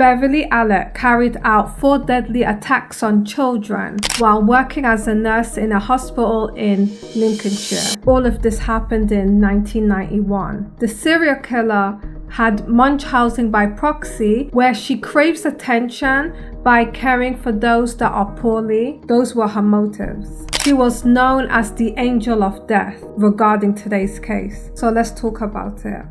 Beverly Allitt carried out 4 deadly attacks on children while working as a nurse in a hospital in Lincolnshire. All of this happened in 1991. The serial killer had Munchausen by proxy, where she craves attention by caring for those that are poorly. Those were her motives. She was known as the Angel of Death regarding today's case. So let's talk about it.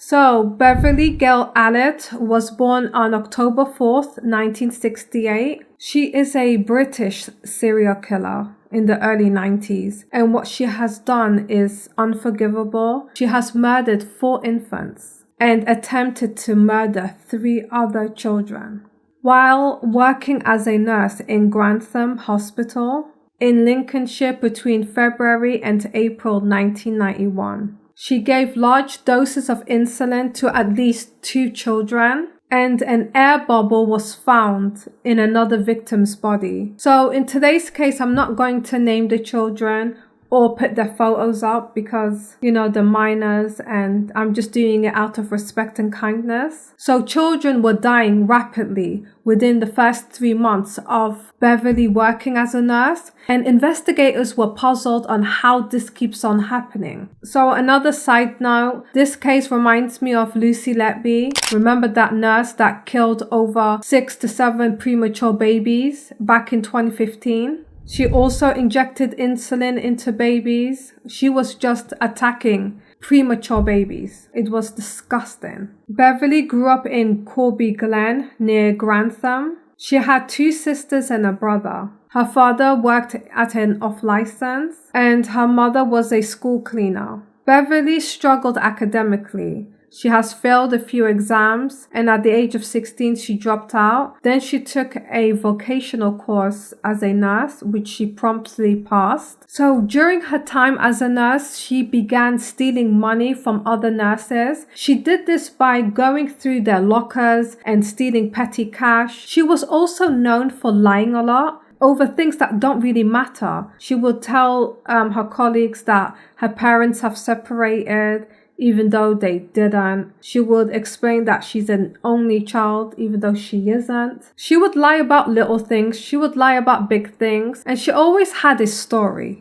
So, Beverly Gail Allitt was born on October 4th, 1968. She is a British serial killer in the early 90s, and what she has done is unforgivable. She has murdered 4 infants and attempted to murder 3 other children. While working as a nurse in Grantham Hospital in Lincolnshire between February and April 1991, she gave large doses of insulin to at least 2 children, and an air bubble was found in another victim's body. So in today's case, I'm not going to name the children or put their photos up because, they're minors, and I'm just doing it out of respect and kindness. So children were dying rapidly within the first 3 months of Beverly working as a nurse, and investigators were puzzled on how this keeps on happening. So another side note, this case reminds me of Lucy Letby. Remember that nurse that killed over 6 to 7 premature babies back in 2015? She also injected insulin into babies. She was just attacking premature babies. It was disgusting. Beverly grew up in Corby Glen near Grantham. She had 2 sisters and a brother. Her father worked at an off-license, and her mother was a school cleaner. Beverly struggled academically. She has failed a few exams, and at the age of 16, she dropped out. Then she took a vocational course as a nurse, which she promptly passed. So during her time as a nurse, she began stealing money from other nurses. She did this by going through their lockers and stealing petty cash. She was also known for lying a lot over things that don't really matter. She would tell her colleagues that her parents have separated, even though they didn't. She would explain that she's an only child, even though she isn't. She would lie about little things. She would lie about big things. And she always had a story,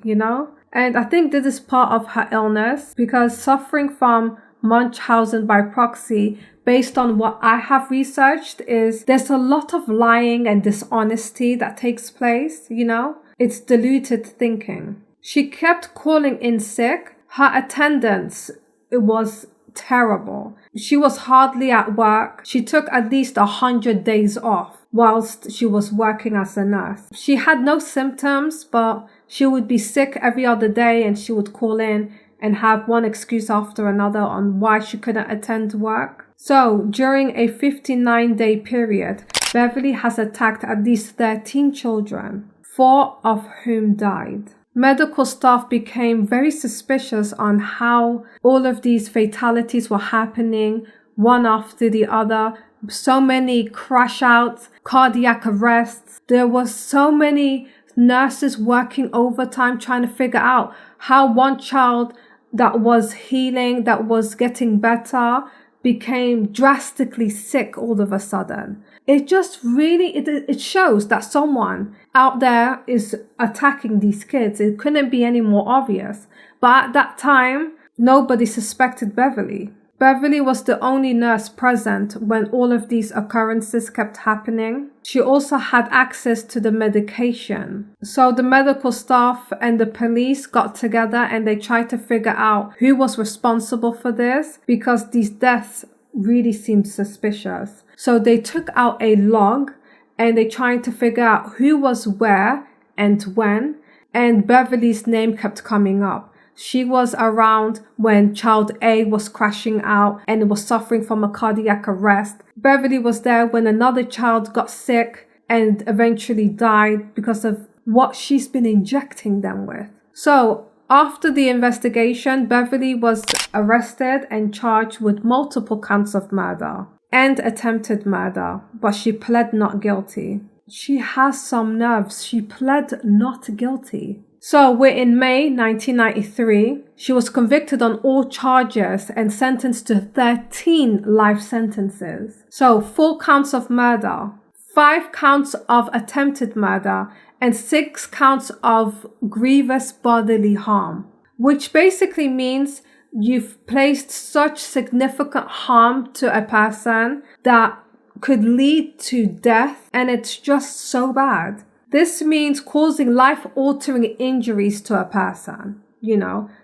And I think this is part of her illness, because suffering from Munchausen by proxy, based on what I have researched, is there's a lot of lying and dishonesty that takes place, It's diluted thinking. She kept calling in sick. Her attendance, it was terrible. She was hardly at work. She took at least 100 days off whilst she was working as a nurse. She had no symptoms, but she would be sick every other day, and she would call in and have one excuse after another on why she couldn't attend work. So during a 59-day period, Beverly has attacked at least 13 children, 4 of whom died. Medical staff became very suspicious on how all of these fatalities were happening, one after the other. So many crash outs, cardiac arrests. There was so many nurses working overtime trying to figure out how one child that was healing, that was getting better, became drastically sick all of a sudden. It just really, it shows that someone out there is attacking these kids. It couldn't be any more obvious. But at that time, nobody suspected Beverly. Beverly was the only nurse present when all of these occurrences kept happening. She also had access to the medication. So the medical staff and the police got together and they tried to figure out who was responsible for this, because these deaths really seemed suspicious. So they took out a log and they tried to figure out who was where and when, and Beverly's name kept coming up. She was around when child A was crashing out and was suffering from a cardiac arrest. Beverly was there when another child got sick and eventually died because of what she's been injecting them with. So after the investigation, Beverly was arrested and charged with multiple counts of murder and attempted murder, but she pled not guilty. She has some nerves. She pled not guilty. So we're in May 1993. She was convicted on all charges and sentenced to 13 life sentences. So 4 counts of murder, 5 counts of attempted murder, and 6 counts of grievous bodily harm, which basically means you've placed such significant harm to a person that could lead to death, and it's just so bad. This means causing life-altering injuries to a person,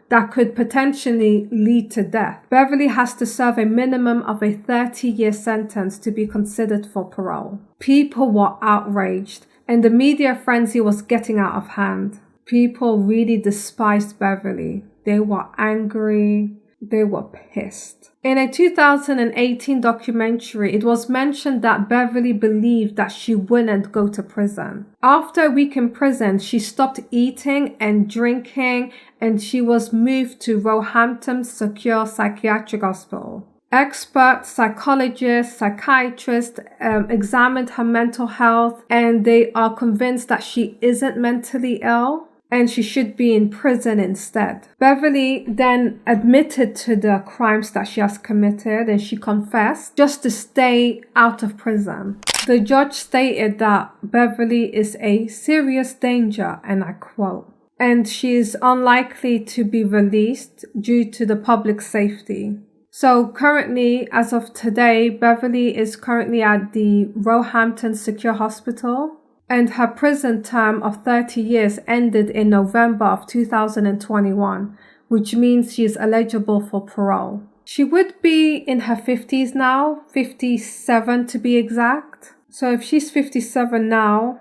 that could potentially lead to death. Beverly has to serve a minimum of a 30-year sentence to be considered for parole. People were outraged, and the media frenzy was getting out of hand. People really despised Beverly. They were angry. They were pissed. In a 2018 documentary, it was mentioned that Beverly believed that she wouldn't go to prison. After a week in prison, she stopped eating and drinking, and she was moved to Roehampton Secure Psychiatric Hospital. Experts, psychologists, psychiatrists examined her mental health, and they are convinced that she isn't mentally ill and she should be in prison instead. Beverly then admitted to the crimes that she has committed, and she confessed just to stay out of prison. The judge stated that Beverly is a serious danger, and I quote, and she is unlikely to be released due to the public safety. So currently, as of today, Beverly is currently at the Roehampton Secure Hospital, and her prison term of 30 years ended in November of 2021, which means she is eligible for parole. She would be in her 50s now, 57 to be exact. So if she's 57 now,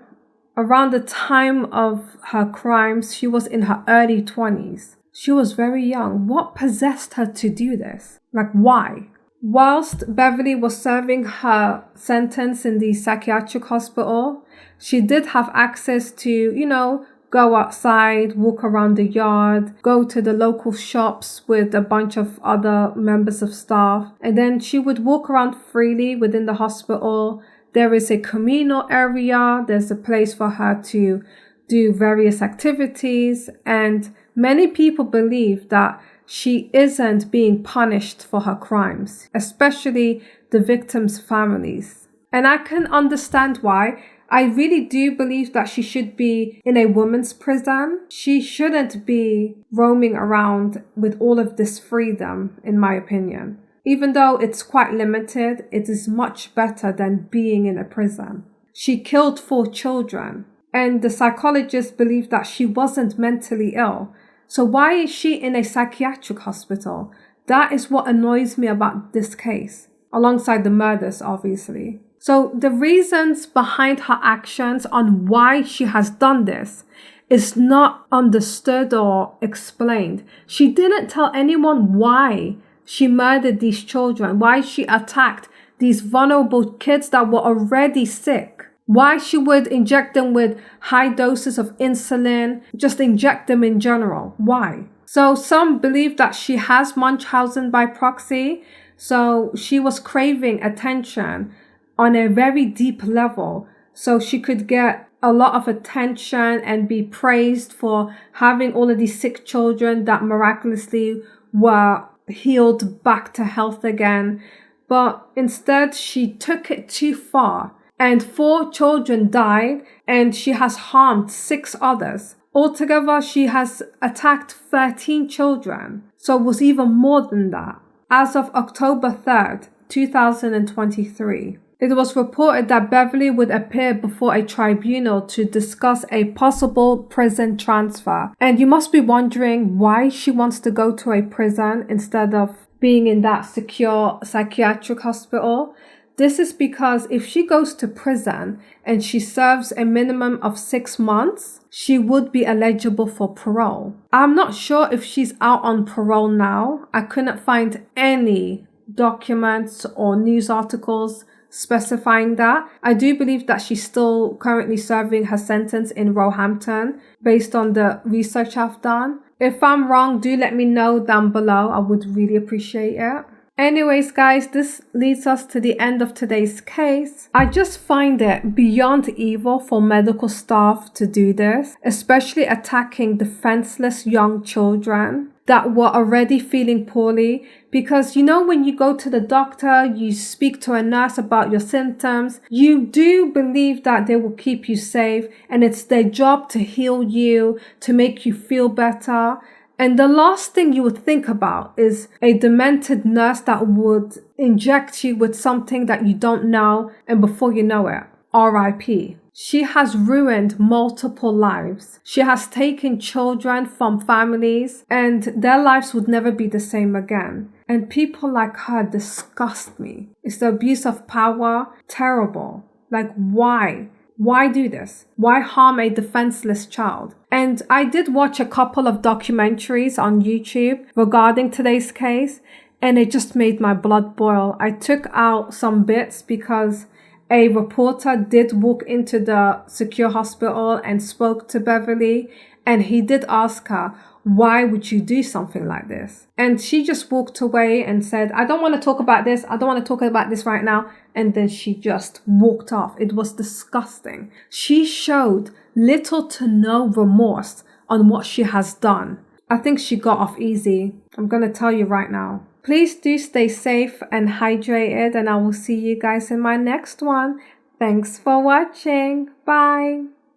around the time of her crimes, she was in her early 20s. She was very young. What possessed her to do this? Why? Whilst Beverly was serving her sentence in the psychiatric hospital, she did have access to, go outside, walk around the yard, go to the local shops with a bunch of other members of staff, and then she would walk around freely within the hospital. There is a communal area, there's a place for her to do various activities, and many people believe that she isn't being punished for her crimes, especially the victims' families. And I can understand why. I really do believe that she should be in a women's prison. She shouldn't be roaming around with all of this freedom, in my opinion. Even though it's quite limited, it is much better than being in a prison. She killed 4 children, and the psychologists believe that she wasn't mentally ill. So why is she in a psychiatric hospital? That is what annoys me about this case, alongside the murders, obviously. So the reasons behind her actions on why she has done this is not understood or explained. She didn't tell anyone why she murdered these children, why she attacked these vulnerable kids that were already sick, why she would inject them with high doses of insulin, just inject them in general. Why? So some believe that she has Munchausen by proxy, so she was craving attention on a very deep level, so she could get a lot of attention and be praised for having all of these sick children that miraculously were healed back to health again. But instead, she took it too far, and 4 children died, and she has harmed 6 others. Altogether, she has attacked 13 children, so it was even more than that. As of October 3rd, 2023, it was reported that Beverly would appear before a tribunal to discuss a possible prison transfer. And you must be wondering why she wants to go to a prison instead of being in that secure psychiatric hospital. This is because if she goes to prison and she serves a minimum of 6 months, she would be eligible for parole. I'm not sure if she's out on parole now. I couldn't find any documents or news articles specifying that. I do believe that she's still currently serving her sentence in Roehampton based on the research I've done. If I'm wrong, do let me know down below. I would really appreciate it. Anyways, guys, this leads us to the end of today's case. I just find it beyond evil for medical staff to do this, especially attacking defenseless young children that were already feeling poorly. Because when you go to the doctor, you speak to a nurse about your symptoms, you do believe that they will keep you safe and it's their job to heal you, to make you feel better. And the last thing you would think about is a demented nurse that would inject you with something that you don't know, and before you know it, RIP. She has ruined multiple lives. She has taken children from families, and their lives would never be the same again. And people like her disgust me. It's the abuse of power. Terrible. Like, why? Why do this? Why harm a defenseless child? And I did watch a couple of documentaries on YouTube regarding today's case, and it just made my blood boil. I took out some bits because a reporter did walk into the secure hospital and spoke to Beverly, and he did ask her, why would you do something like this? And she just walked away and said, I don't want to talk about this. I don't want to talk about this right now. And then she just walked off. It was disgusting. She showed little to no remorse on what she has done. I think she got off easy. I'm going to tell you right now. Please do stay safe and hydrated, and I will see you guys in my next one. Thanks for watching. Bye.